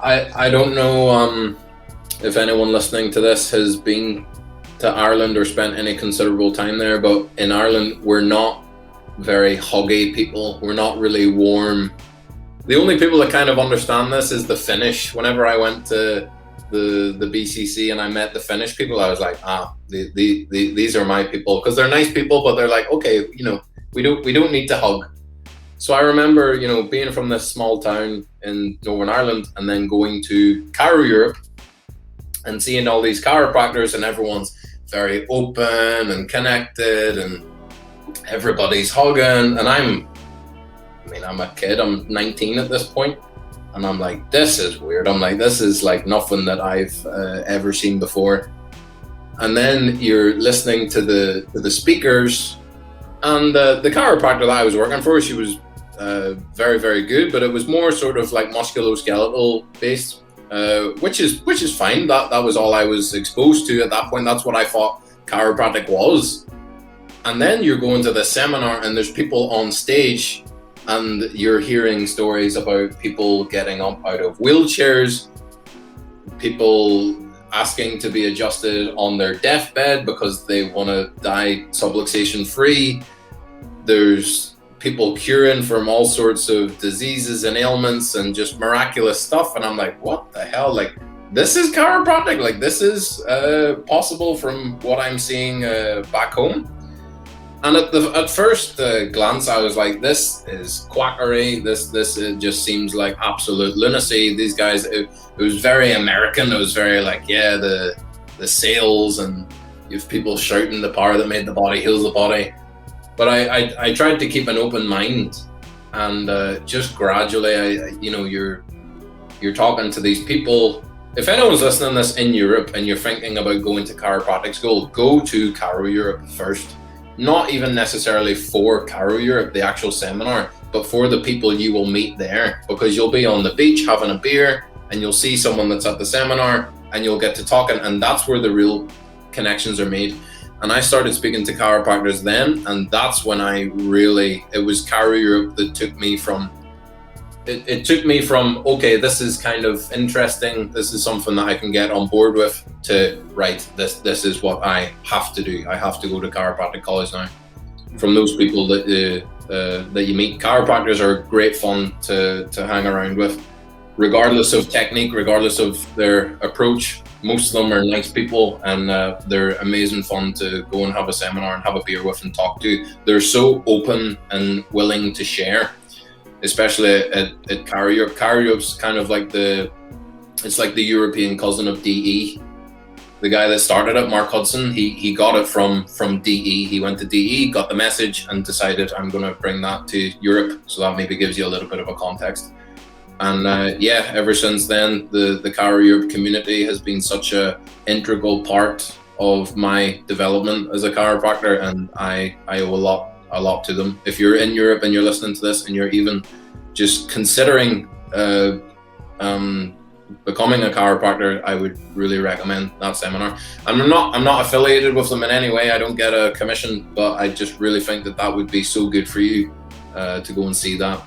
I don't know if anyone listening to this has been to Ireland or spent any considerable time there, but in Ireland we're not very huggy people. We're not really warm. The only people that kind of understand this is the Finnish. Whenever I went to the BCC and I met the Finnish people, I was like, these are my people, because they're nice people, but they're like, okay, we don't need to hug. So I remember, being from this small town in Northern Ireland and then going to Chiro Europe and seeing all these chiropractors, and everyone's very open and connected and everybody's hugging. And I'm a kid, I'm 19 at this point, and I'm like, this is weird. I'm like, this is like nothing that I've ever seen before. And then you're listening to the speakers, and the chiropractor that I was working for, she was very, very good, but it was more sort of like musculoskeletal based, which is fine. That was all I was exposed to at that point. That's what I thought chiropractic was. And then you're going to the seminar and there's people on stage and you're hearing stories about people getting up out of wheelchairs, people asking to be adjusted on their deathbed because they want to die subluxation free. There's people curing from all sorts of diseases and ailments and just miraculous stuff. And I'm like, what the hell? Like, this is chiropractic. Like, this is possible from what I'm seeing back home. And at first glance, I was like, this is quackery. This just seems like absolute lunacy. These guys, it was very American. It was very like, yeah, the sales, and you have people shouting the power that made the body heals the body. But I tried to keep an open mind, and just gradually, you're talking to these people. If anyone's listening to this in Europe and you're thinking about going to chiropractic school, go to Chiro Europe first. Not even necessarily for Chiro Europe, the actual seminar, but for the people you will meet there, because you'll be on the beach having a beer and you'll see someone that's at the seminar and you'll get to talking, and that's where the real connections are made. And I started speaking to chiropractors then, and that's when it was Chiro Europe that took me from, it took me from, okay, this is kind of interesting, this is something that I can get on board with, to, right, this is what I have to do. I have to go to chiropractic college now. From those people that you meet, chiropractors are great fun to hang around with, regardless of technique, regardless of their approach. Most of them are nice people, and they're amazing fun to go and have a seminar and have a beer with and talk to. They're so open and willing to share, especially at Chiro Europe. Chiro Europe's kind of like it's like the European cousin of DE. The guy that started it, Mark Hudson, he got it from DE. He went to DE, got the message, and decided, I'm going to bring that to Europe. So that maybe gives you a little bit of a context. And ever since then, the Chiro Europe community has been such a integral part of my development as a chiropractor, and I owe a lot to them. If you're in Europe and you're listening to this and you're even just considering becoming a chiropractor, I would really recommend that seminar. And I'm not affiliated with them in any way. I don't get a commission, but I just really think that would be so good for you to go and see that.